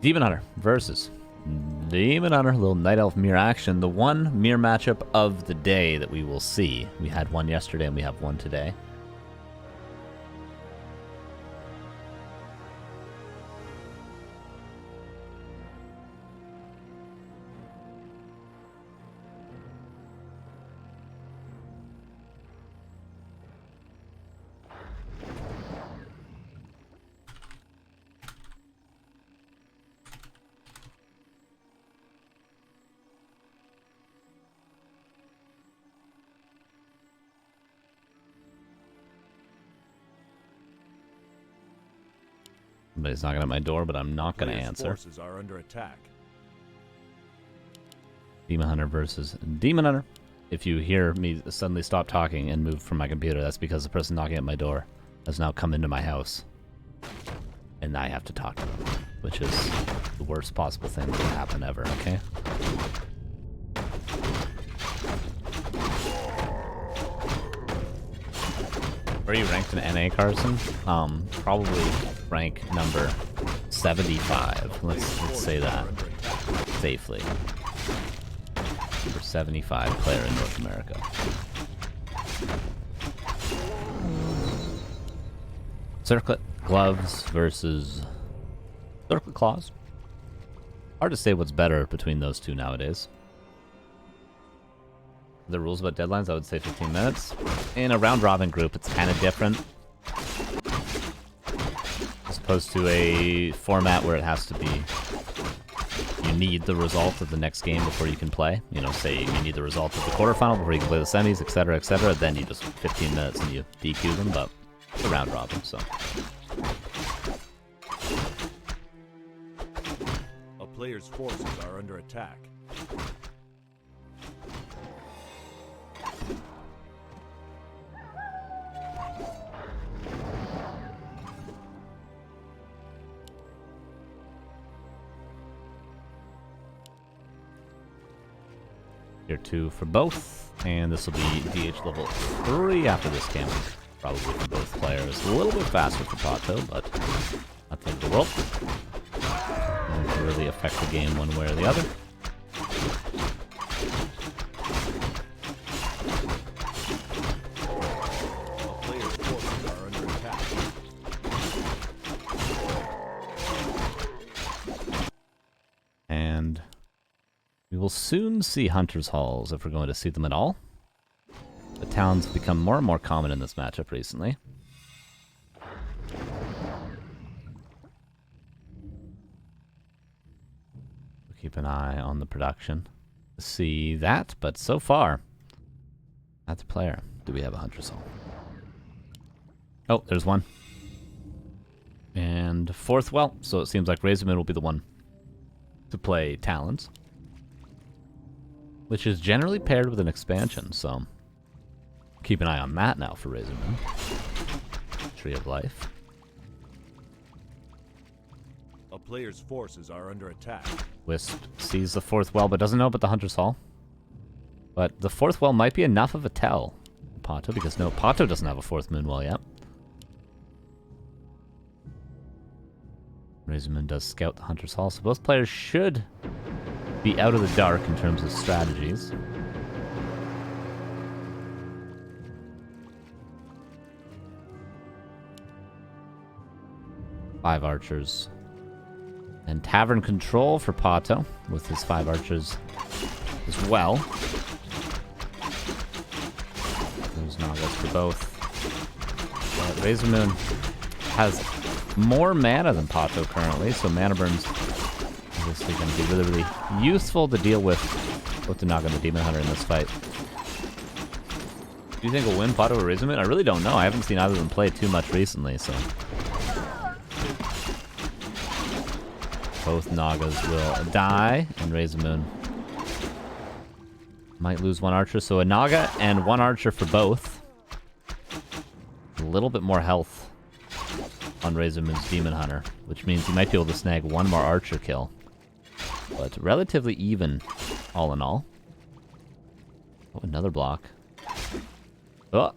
Demon Hunter versus Demon Hunter. A little Night Elf mirror action. The one mirror matchup of the day that we will see. We had one yesterday and we have one today. Somebody's knocking at my door, but I'm not going to answer. Forces are under attack. Demon Hunter versus Demon Hunter. If you hear me suddenly stop talking and move from my computer, that's because the person knocking at my door has now come into my house. And I have to talk to them, which is the worst possible thing that can happen ever, okay? Where are you ranked in NA, Carson? Probably rank number 75. Let's say that safely. Number 75 player in North America. Circlet gloves versus circlet claws. Hard to say what's better between those two nowadays. The rules about deadlines, I would say 15 minutes. In a round-robin group, it's kind of different. As opposed to a format where it has to be... You need the result of the next game before you can play. You know, say you need the result of the quarterfinal before you can play the semis, etc., etc. Then you just 15 minutes and you DQ them, but it's a round-robin, so... A player's forces are under attack. Tier 2 for both, and this will be DH level 3 after this game. Probably for both players. A little bit faster for PaTo, but not the end of the world. Won't really affect the game one way or the other. And we will soon see Hunter's Halls, if we're going to see them at all. The towns have become more and more common in this matchup recently. We'll keep an eye on the production to see that, but so far, not the player. Do we have a Hunter's Hall? Oh, there's one. And fourth well, so it seems like RazerMoon will be the one to play Talons, which is generally paired with an expansion, so keep an eye on that now for RazerMoon. Tree of Life. A player's forces are under attack. Wisp sees the fourth well, but doesn't know about the Hunter's Hall. But the fourth well might be enough of a tell, PaTo, because no, PaTo doesn't have a fourth moon well yet. RazerMoon does scout the Hunter's Hall, so both players should be out of the dark in terms of strategies. Five archers. And Tavern Control for PaTo, with his 5 archers as well. There's Nagas for both. RazerMoon has more mana than PaTo currently, so mana burns obviously going to be really, really useful to deal with both the Naga and the Demon Hunter in this fight. Do you think we'll win PaTo or RazerMoon? I really don't know. I haven't seen either of them play too much recently, so... Both Nagas will die, and RazerMoon might lose 1 archer. So a Naga and 1 archer for both. A little bit more health on RazerMoon's Demon Hunter, which means he might be able to snag 1 more archer kill. But relatively even, all in all. Oh, another block. Oh,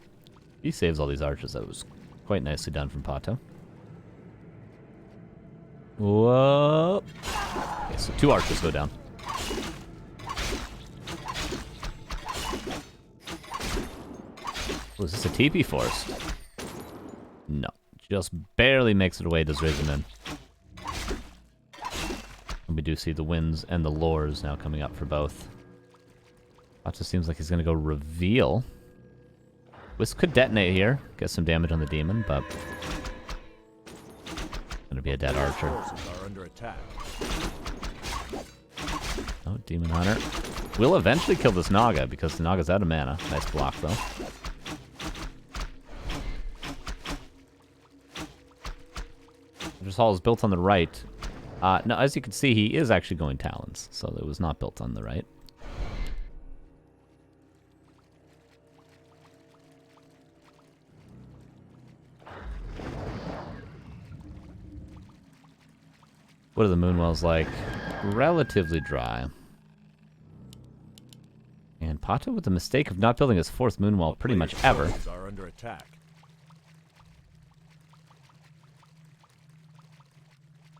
he saves all these archers. That was quite nicely done from PaTo. Whoa. So 2 archers go down. Oh, is this a TP forest? No. Just barely makes it away, does RazerMoon. And we do see the winds and the lures now coming up for both. PaTo seems like he's going to go reveal. Wisp could detonate here, get some damage on the demon, but gonna be a dead archer. Oh, Demon Hunter. Will eventually kill this Naga because the Naga's out of mana. Nice block though. This hall is built on the right. No, as you can see, he is actually going Talons, so it was not built on the right. What are the Moonwells like? Relatively dry. And PaTo with the mistake of not building his 4th Moonwell pretty much ever. Are under attack.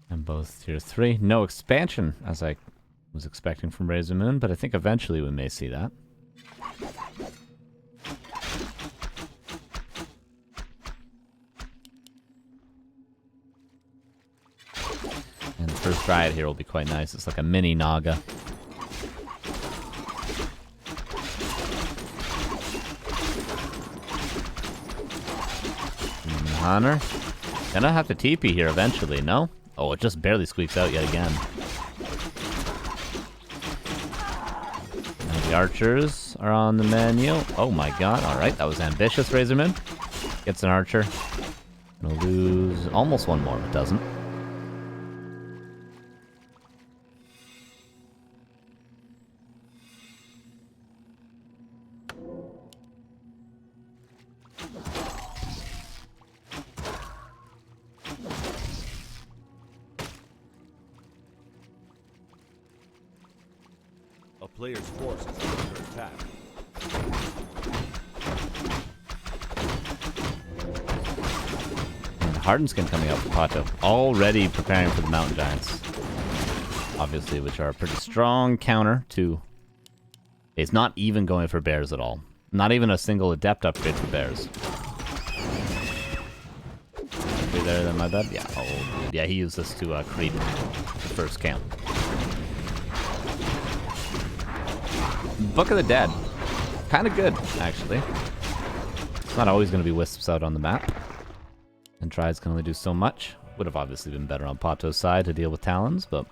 And both tier 3. No expansion, as I was expecting from RazerMoon, but I think eventually we may see that. And the first Dryad here will be quite nice. It's like a mini Naga. Hunter. Gonna have to TP here eventually, no? Oh, it just barely squeaks out yet again. And the archers are on the menu. Oh my god, alright, that was ambitious, RazerMoon. Gets an archer. Gonna lose almost one more, but doesn't. A player's forces are under attack. And Hardened Skin coming out for PaTo. Already preparing for the Mountain Giants. Obviously, which are a pretty strong counter to... It's not even going for bears at all. Not even a single adept upgrade for bears. Be there, then my bad? Yeah, oh, yeah, he used this to creep the first camp. Book of the Dead. Kind of good, actually. It's not always going to be Wisps out on the map. And Triads can only do so much. Would have obviously been better on PaTo's side to deal with Talons, but...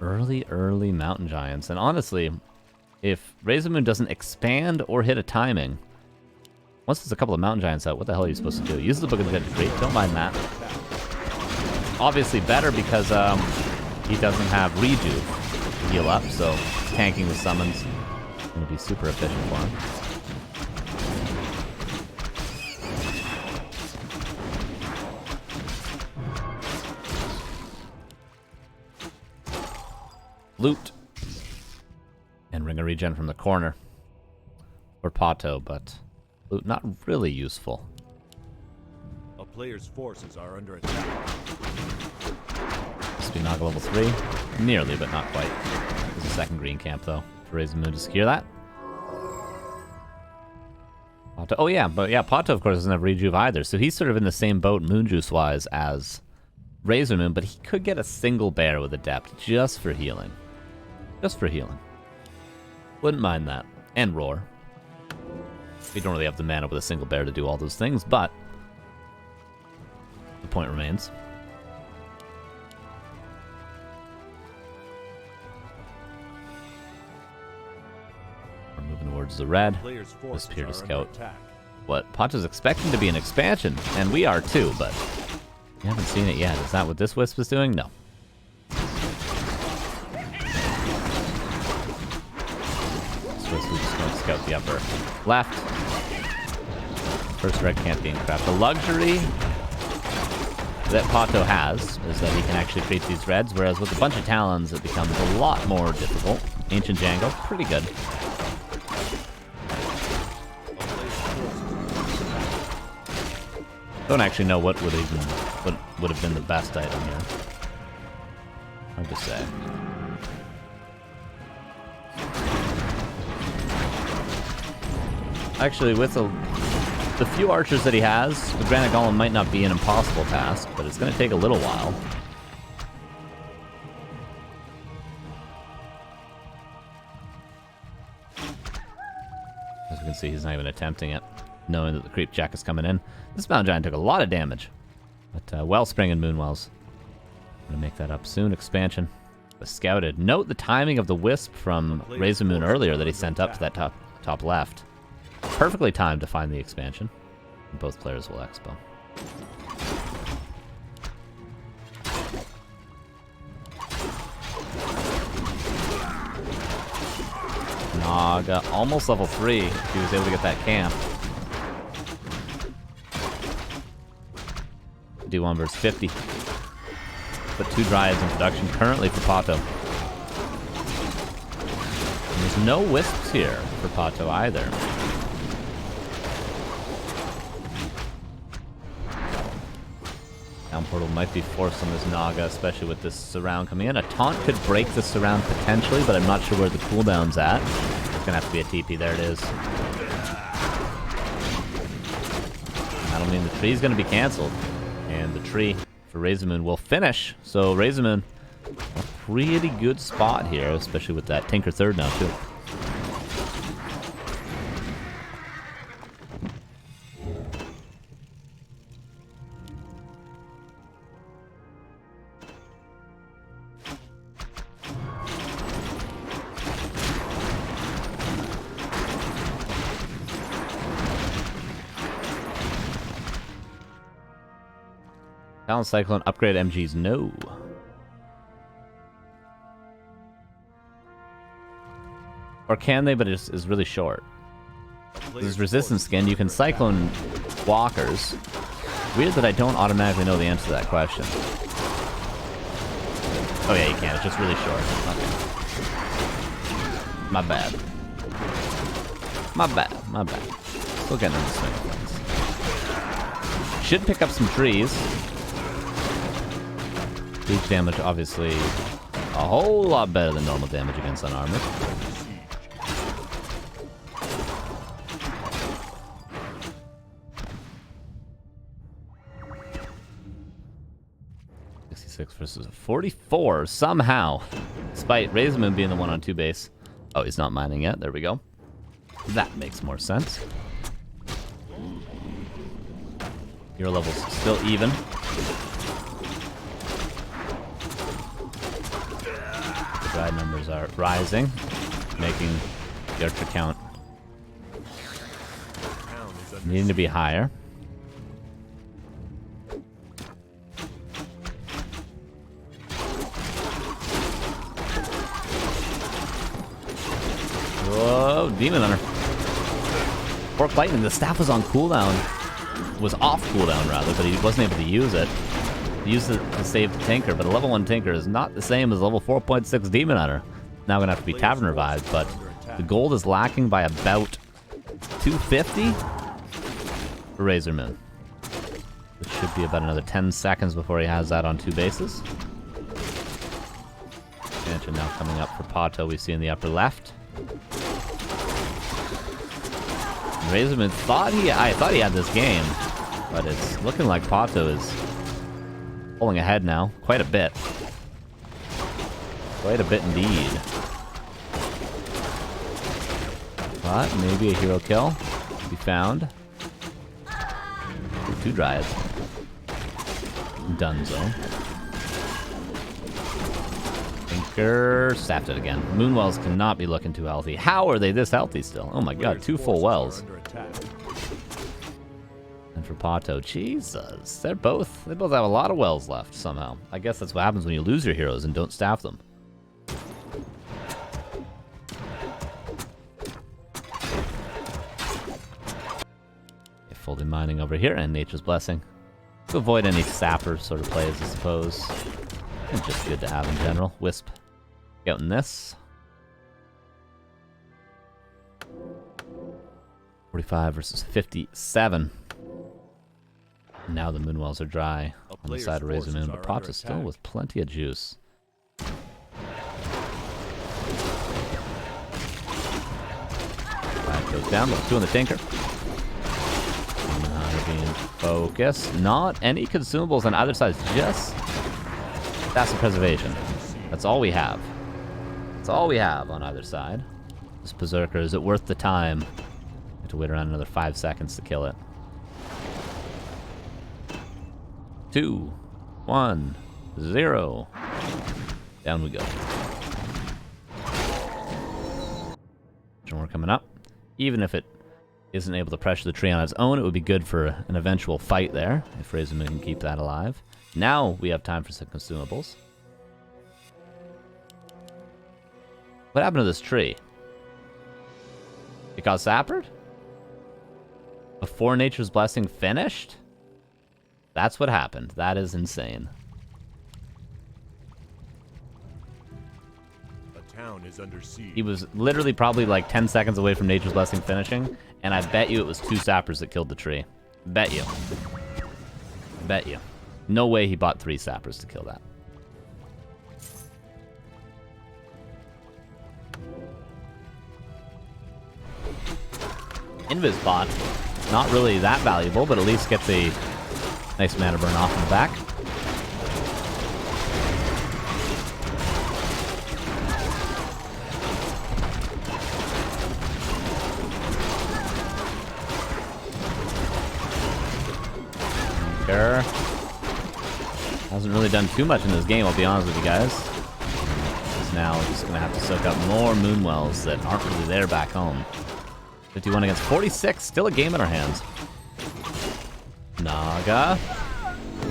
Early Mountain Giants. And honestly, if RazerMoon doesn't expand or hit a timing, once there's a couple of Mountain Giants out, what the hell are you supposed to do? Use the Book of the Dead to creep. Don't mind that. Obviously better because he doesn't have rejuve. Heal up, so tanking the summons going to be super efficient for him. Loot. And ring a regen from the corner. For PaTo, but loot not really useful. A player's forces are under attack. This will be Naga level 3. Nearly, but not quite. There's a second green camp, though, for RazerMoon to secure that. PaTo, oh yeah, but yeah, PaTo, of course, doesn't have rejuve either, so he's sort of in the same boat, Moonjuice-wise, as RazerMoon, but he could get a single bear with Adept just for healing. Just for healing. Wouldn't mind that. And Roar. We don't really have the mana with a single bear to do all those things, but the point remains. Moving towards the red. This Peer to Scout. What PaTo's expecting to be an expansion, and we are too, but we haven't seen it yet. Is that what this Wisp is doing? No. This Wisp is just going to scout the upper left. First red camp being craft. The luxury that PaTo has is that he can actually create these reds, whereas with a bunch of Talons it becomes a lot more difficult. Ancient Django, pretty good. Don't actually know what would have been the best item here. Hard to say. Actually, with the few archers that he has, the Granite Golem might not be an impossible task, but it's going to take a little while. As we can see, he's not even attempting it, knowing that the creep jack is coming in. This Mountain Giant took a lot of damage, but Wellspring and Moonwells. Gonna make that up soon. Expansion. The Scouted. Note the timing of the Wisp from RazerMoon earlier that he sent up to that top left. Perfectly timed to find the expansion. Both players will expo. Naga, almost level 3 if he was able to get that camp. D1 versus 50. Put 2 Dryads in production currently for PaTo. And there's no Wisps here for PaTo either. Down portal might be forced on this Naga, especially with this surround coming in. A taunt could break the surround potentially, but I'm not sure where the cooldown's at. It's gonna have to be a TP. There it is. That'll mean the tree's gonna be canceled. And the tree for RazerMoon will finish. So RazerMoon, a pretty good spot here, especially with that Tinker third now too. Talon Cyclone upgrade MGs, no. Or can they, but it is really short. This is resistance skin, you can Cyclone walkers. Weird that I don't automatically know the answer to that question. Oh yeah, you can, it's just really short. Okay. My bad. My bad. Still getting in the swing of things. Should pick up some trees. Siege damage, obviously, a whole lot better than normal damage against unarmored. Versus 44 somehow, despite RazerMoon being the 1-on-2 base. Oh, he's not mining yet. There we go. That makes more sense. Hero levels still even. The guide numbers are rising, making the archer count needing to be higher. Whoa, Demon Hunter. Fork Lightning, the staff was on cooldown. Was off cooldown, rather, but he wasn't able to use it. He used it to save the Tinker, but a level 1 Tinker is not the same as level 4.6 Demon Hunter. Now gonna have to be Tavern Revived, but the gold is lacking by about 250 for RazerMoon. It should be about another 10 seconds before he has that on 2 bases. Expansion now coming up for PaTo, we see in the upper left. RazerMoon I thought he had this game, but it's looking like PaTo is pulling ahead now, quite a bit. Quite a bit indeed. But maybe a hero kill to be found. 2 Dryads. Dunzo. Tinker staffed it again. Moonwells cannot be looking too healthy. How are they this healthy still? Oh my god, 2 full wells. And for PaTo, Jesus, they both have a lot of wells left somehow. I guess that's what happens when you lose your heroes and don't staff them. Fully mining over here, and Nature's Blessing. To avoid any sapper sort of plays, I suppose. And just good to have in general. Wisp. Out in this. 45 versus 57. Now the Moonwells are dry on the side of RazerMoon, but PaTo's still with plenty of juice. Goes down, level 2 on the Tinker. Being focused. Not any consumables on either side. Just passive preservation. That's all we have. That's all we have on either side. This Berserker, is it worth the time? Have to wait around another 5 seconds to kill it. 2, 1, 0. Down we go. We're coming up. Even if it isn't able to pressure the tree on its own, it would be good for an eventual fight there, if RazerMoon can keep that alive. Now we have time for some consumables. What happened to this tree? It got sappered? Before Nature's Blessing finished? That's what happened. That is insane. A town is under siege. He was literally probably like 10 seconds away from Nature's Blessing finishing, and I bet you it was 2 sappers that killed the tree. Bet you. Bet you. No way he bought 3 sappers to kill that. Invis bot, not really that valuable, but at least gets a nice mana burn off in the back. Sure. Hasn't really done too much in this game, I'll be honest with you guys. He's now just going to have to soak up more Moonwells that aren't really there back home. 51 against 46, still a game in our hands. Naga.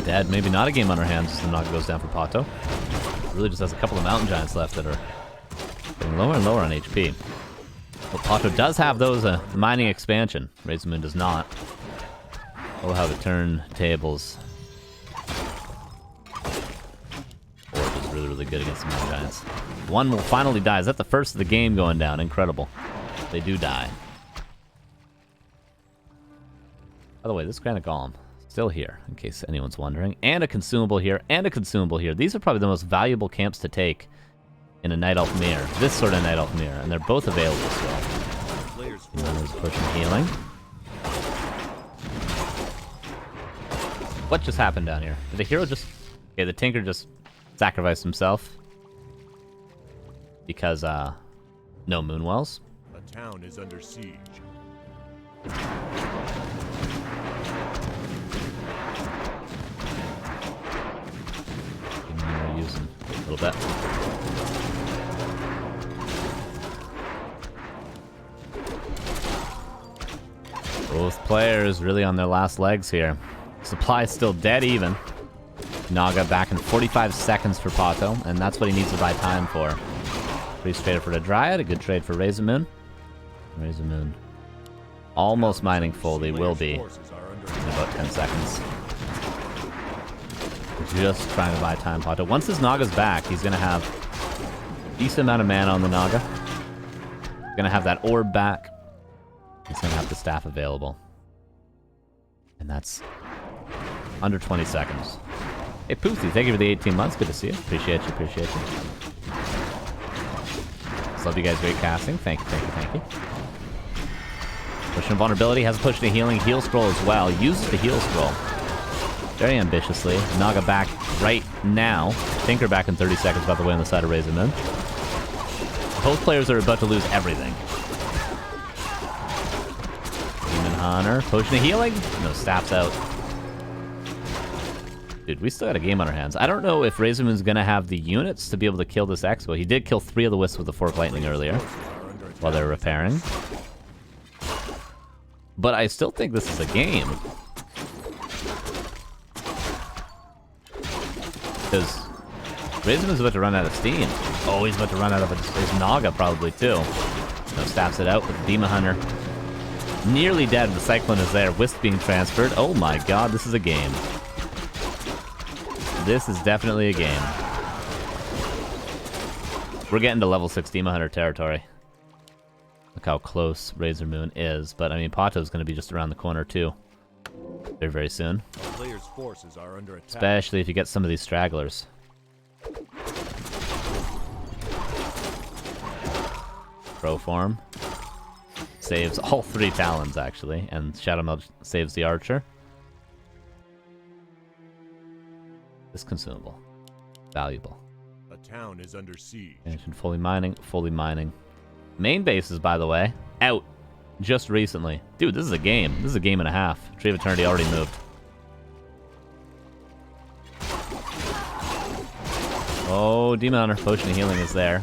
Dead, maybe not a game on our hands as the Naga goes down for PaTo. Really just has a couple of Mountain Giants left that are getting lower and lower on HP. But PaTo does have those mining expansion. RazerMoon does not. Oh, how to turn tables. Orc is really, really good against the Mountain Giants. One will finally die. Is that the first of the game going down? Incredible. They do die. By the way, this Granite Golem, still here, in case anyone's wondering. And a consumable here, and a consumable here. These are probably the most valuable camps to take in a Night Elf Mirror. This sort of Night Elf Mirror, and they're both available still. There's pushing healing. What just happened down here? Did the hero just... Okay, the Tinker just sacrificed himself. Because, no Moonwells. A town is under siege. Using a little bit. Both players really on their last legs here. Supply still dead even. Naga back in 45 seconds for PaTo, and that's what he needs to buy time for. Pretty straight for the Dryad, a good trade for RazerMoon. RazerMoon almost mining full, they will be in about 10 seconds. Just trying to buy time, PaTo. Once this Naga's back, he's going to have a decent amount of mana on the Naga. He's going to have that orb back. He's going to have the staff available. And that's under 20 seconds. Hey, Poothy, thank you for the 18 months. Good to see you. Appreciate you, appreciate you. Just love you guys. Great casting. Thank you, thank you, thank you. Pushing vulnerability, has a push to healing. Heal scroll as well. Uses the heal scroll very ambitiously. Naga back right now. Tinker back in 30 seconds, by the way, on the side of RazerMoon. Both players are about to lose everything. Demon Hunter. Potion of healing. No, staff's out. Dude, we still got a game on our hands. I don't know if RazerMoon's going to have the units to be able to kill this Expo. He did kill 3 of the Wisps with the Fork Lightning earlier while they were repairing. But I still think this is a game. Because RazerMoon's about to run out of steam. Oh, he's about to run out of his Naga probably too. No, staffs it out with the Demon Hunter. Nearly dead. The Cyclone is there. Wisp being transferred. Oh my god, this is a game. This is definitely a game. We're getting to level 6 Demon Hunter territory. Look how close RazerMoon is. But I mean, PaTo's going to be just around the corner too. Very, very soon. Players' forces are under attack. Especially if you get some of these stragglers. Crow form. saves all 3 Talons, actually, and Shadow Meld saves the Archer. This consumable. Valuable. A town is under siege. Mansion fully mining, fully mining. Main bases, by the way, out just recently. Dude, this is a game. This is a game and a half. Tree of Eternity already moved. Oh, Demon Hunter. Potion of Healing is there.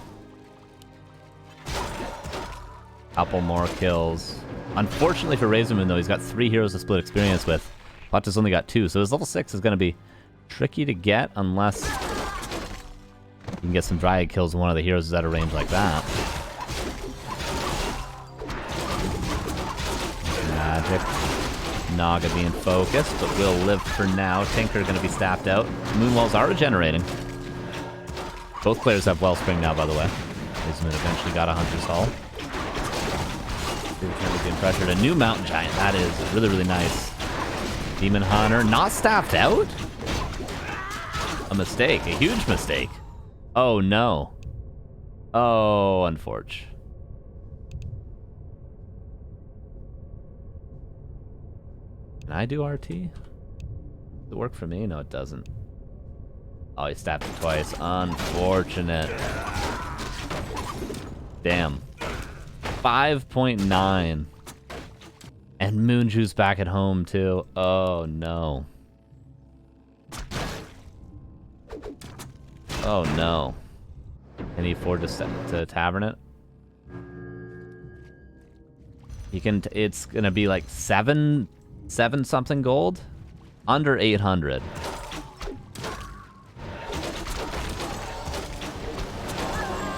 Couple more kills. Unfortunately for RazerMoon, though, he's got 3 heroes to split experience with. PaTo's only got 2, so his level 6 is going to be tricky to get unless you can get some Dryad kills when one of the heroes is at a range like that. Magic. Naga being focused, but will live for now. Tinker going to be staffed out. Moonwells are regenerating. Both players have Wellspring now, by the way. RazerMoon eventually got a Hunter's Hull. Being pressured. A new Mountain Giant. That is really, really nice. Demon Hunter not staffed out? A mistake. A huge mistake. Oh, no. Oh, unfortunate. Can I do RT? Does it work for me? No, it doesn't. Oh, he stabbed it twice. Unfortunate. Damn. 5.9. And Moonju's back at home, too. Oh, no. Oh, no. Can he afford to tavern it? You can... It's gonna be like 7 something gold? Under 800.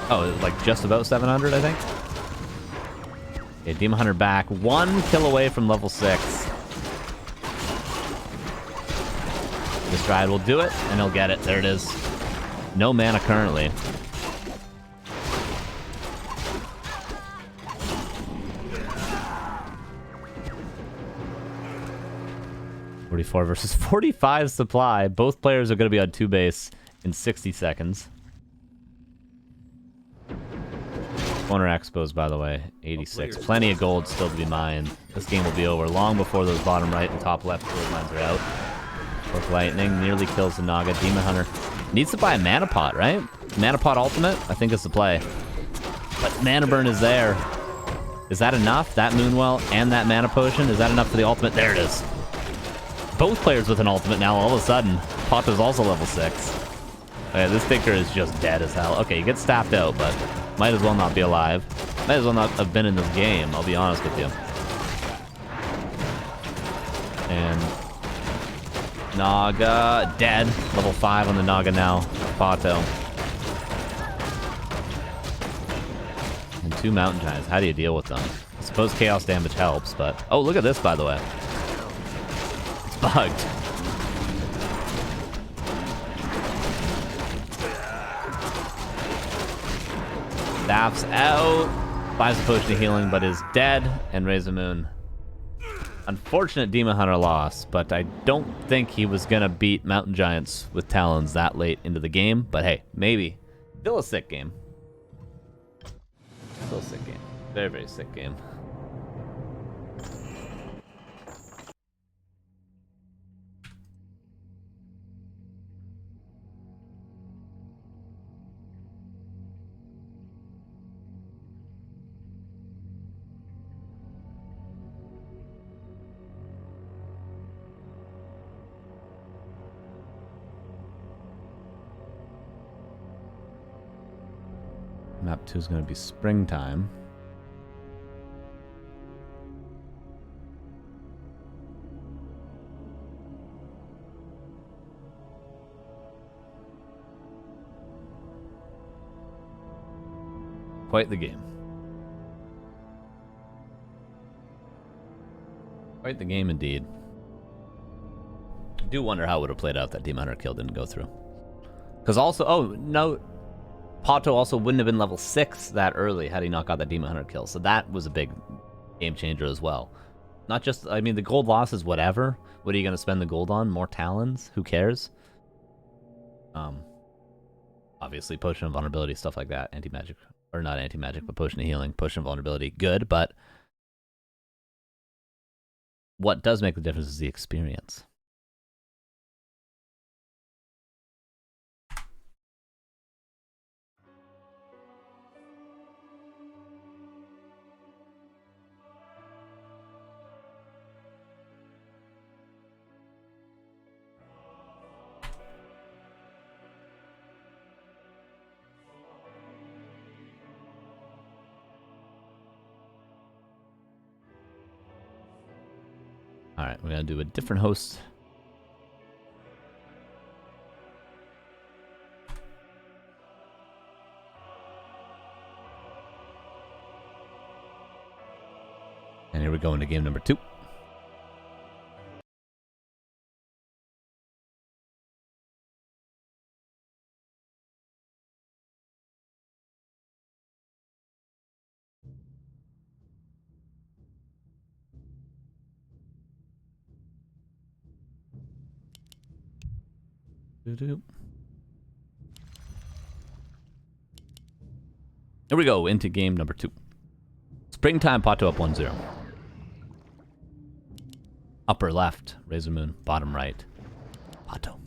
Oh, like just about 700, I think? Okay, Demon Hunter back. 1 kill away from level 6. This Dryad will do it, and he'll get it. There it is. No mana currently. $44 versus 45 supply. Both players are going to be on 2 base in 60 seconds. Corner Expos, by the way, 86. Plenty of gold still to be mined. This game will be over long before those bottom right and top left gold mines are out. Quick Lightning nearly kills the Naga. Demon Hunter needs to buy a Mana Pot, right? Mana Pot Ultimate, I think is the play. But Mana Burn is there. Is that enough? That Moonwell and that Mana Potion? Is that enough for the ultimate? There it is. Both players with an ultimate now all of a sudden. PaTo's also level 6. Okay, this Tinker is just dead as hell. Okay, he gets staffed out, but might as well not be alive. Might as well not have been in this game, I'll be honest with you. And Naga, dead. Level 5 on the Naga now. PaTo. And 2 Mountain Giants. How do you deal with them? I suppose Chaos damage helps, but... Oh, look at this, by the way. It's bugged. Staff's out. Buys a Potion of Healing, but is dead. And RazerMoon. Unfortunate Demon Hunter loss, but I don't think he was going to beat Mountain Giants with Talons that late into the game. But hey, maybe. Still a sick game. Still a sick game. Very, very sick game. Map 2 is going to be springtime. Quite the game. Quite the game indeed. I do wonder how it would have played out if that Demon Hunter kill didn't go through. Because also, oh, no... PaTo also wouldn't have been level 6 that early had he not got that Demon Hunter kill. So that was a big game changer as well. Not just, I mean, the gold loss is whatever. What are you going to spend the gold on? More Talons? Who cares? Obviously, Potion of Vulnerability, stuff like that. Anti-magic, or not anti-magic, but Potion of Healing, Potion of Vulnerability, good, but what does make the difference is the experience. Alright, we're going to do a different host. And here we go into game number 2. Here we go into game number 2. Springtime PaTo up 1-0. Upper left, RazerMoon. Bottom right, PaTo.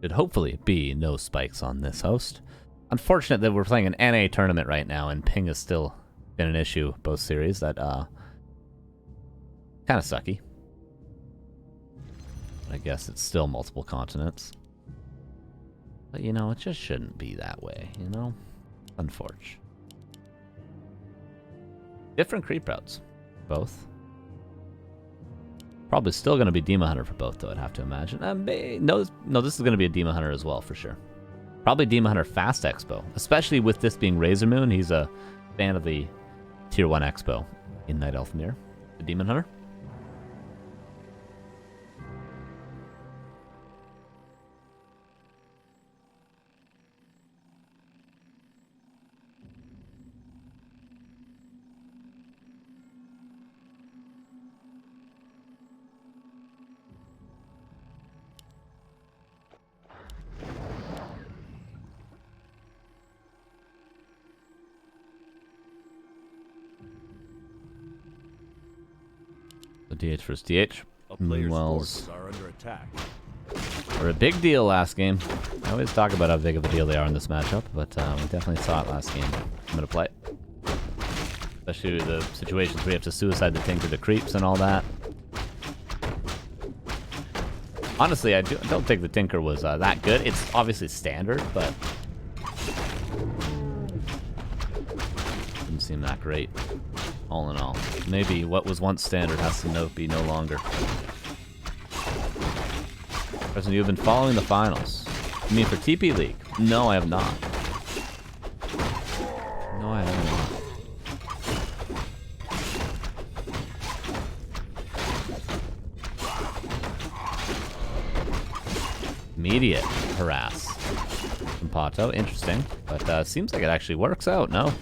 Should hopefully be no spikes on this host. Unfortunate that we're playing an NA tournament right now and ping has still been an issue both series. That kind of sucky. I guess it's still multiple continents. But you know, it just shouldn't be that way, you know? Unfortunate. Different creep routes. Both. Probably still going to be Demon Hunter for both, though, I'd have to imagine. No, this is going to be a Demon Hunter as well, for sure. Probably Demon Hunter Fast Expo. Especially with this being RazerMoon. He's a fan of the Tier 1 Expo in Night Elf Mirror. The Demon Hunter. DH versus DH. Moonwells are under attack. were a big deal last game. I always talk about how big of a deal they are in this matchup, but we definitely saw it last game. I'm going to play. Especially the situations where you have to suicide the Tinker to creeps and all that. Honestly, I don't think the Tinker was that good. It's obviously standard, but didn't seem that great. All in all, maybe what was once standard has to be no longer. Carson, you've been following the finals. You mean for TP League? No, I have not. No, I have not. Immediate harass from PaTo. Interesting, but seems like it actually works out. No.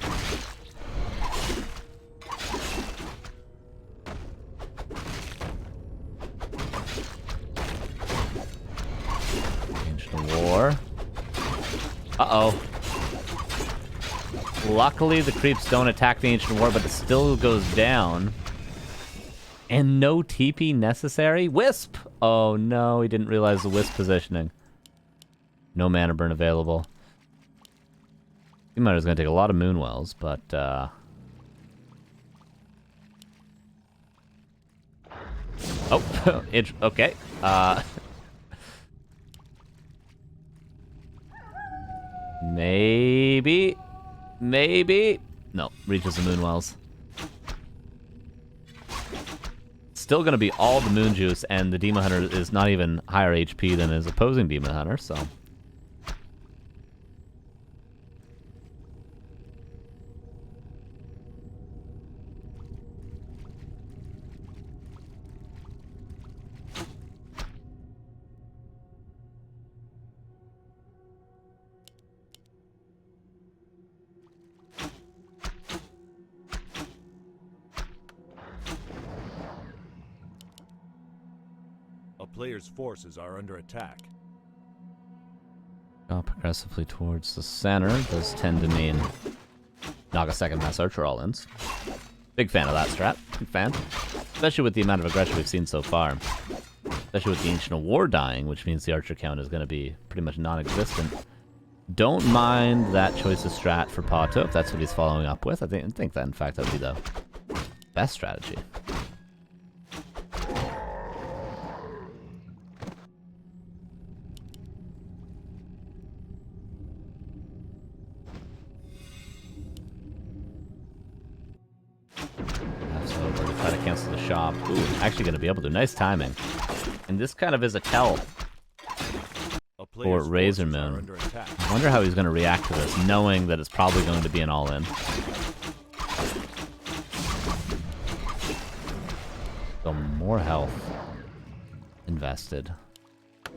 Uh-oh. Luckily, the creeps don't attack the Ancient War, but it still goes down. And no TP necessary? Wisp! Oh no, he didn't realize the Wisp positioning. No mana burn available. He is going to take a lot of Moonwells, but... Oh, okay. Maybe. No, reaches the Moonwells. Still going to be all the Moon Juice, and the Demon Hunter is not even higher HP than his opposing Demon Hunter, so... A player's forces are under attack. Go progressively towards the center. Does tend to mean Naga second mass archer all-ins. Big fan of that strat. Big fan. Especially with the amount of aggression we've seen so far. Especially with the Ancient of War dying, which means the archer count is going to be pretty much non-existent. Don't mind that choice of strat for PaTo, if that's what he's following up with. I think that, in fact, that would be the best strategy. Try to cancel the shop. Ooh, actually going to be able to. Nice timing. And this kind of is a tell for RazerMoon. I wonder how he's going to react to this, knowing that it's probably going to be an all-in. So more health invested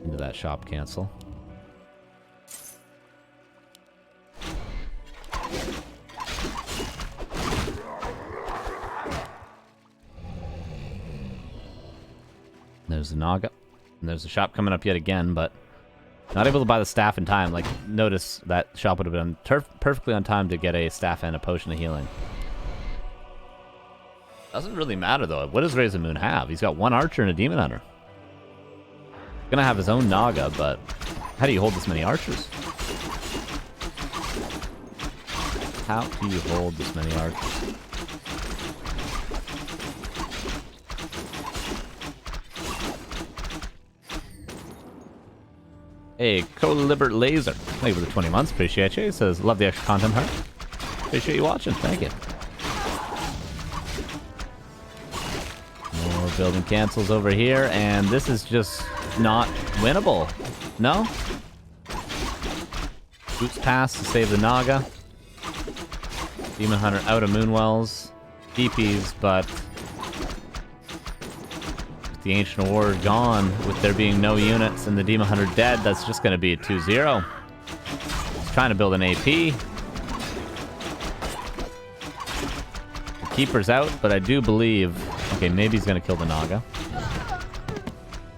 into that shop cancel. There's the Naga. And there's the shop coming up yet again, but not able to buy the staff in time. Like, notice that shop would have been perfectly on time to get a staff and a potion of healing. Doesn't really matter, though. What does RazerMoon have? He's got one archer and a demon hunter. He's gonna have his own Naga, but how do you hold this many archers? How do you hold this many archers? Hey, Colibert Laser. Thank you for the 20 months. Appreciate you. He says, love the extra content, heart. Appreciate you watching. Thank you. More building cancels over here, and this is just not winnable. No? Boots pass to save the Naga. Demon Hunter out of Moonwells. DPs, but the Ancient War gone, with there being no units and the Demon Hunter dead, that's just going to be a 2-0. He's trying to build an AP. The Keeper's out, but I do believe... Okay, maybe he's going to kill the Naga.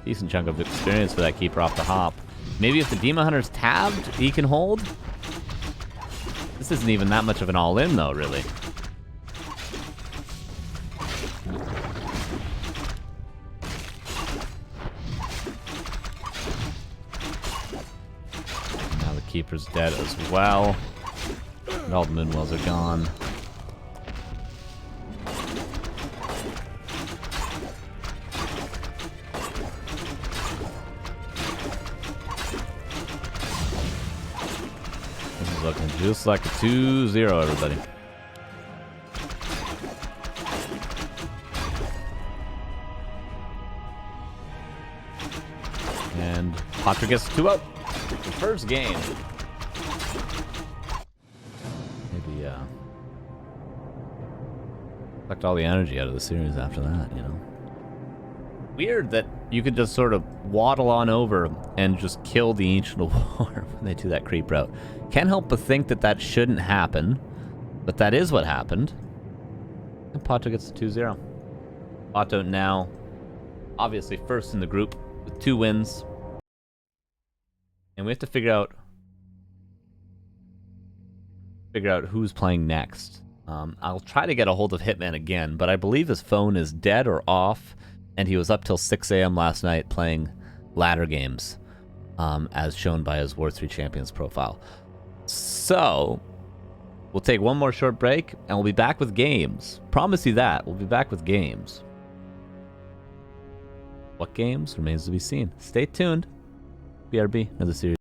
Decent chunk of experience for that Keeper off the hop. Maybe if the Demon Hunter's tabbed, he can hold? This isn't even that much of an all-in, though, really. Keeper's dead as well. And all the Moonwells are gone. This is looking just like a 2-0, everybody. And PaTo gets 2-0. The first game. Maybe, sucked all the energy out of the series after that, you know? Weird that you could just sort of waddle on over and just kill the Ancient of War when they do that creep route. Can't help but think that that shouldn't happen, but that is what happened. And PaTo gets the 2-0. PaTo now, obviously first in the group with 2 wins. And we have to figure out who's playing next. I'll try to get a hold of Hitman again, but I believe his phone is dead or off, and he was up till 6 a.m. last night playing ladder games, as shown by his War 3 Champions profile. So, we'll take one more short break, and we'll be back with games. Promise you that. We'll be back with games. What games remains to be seen. Stay tuned. BRB, another series.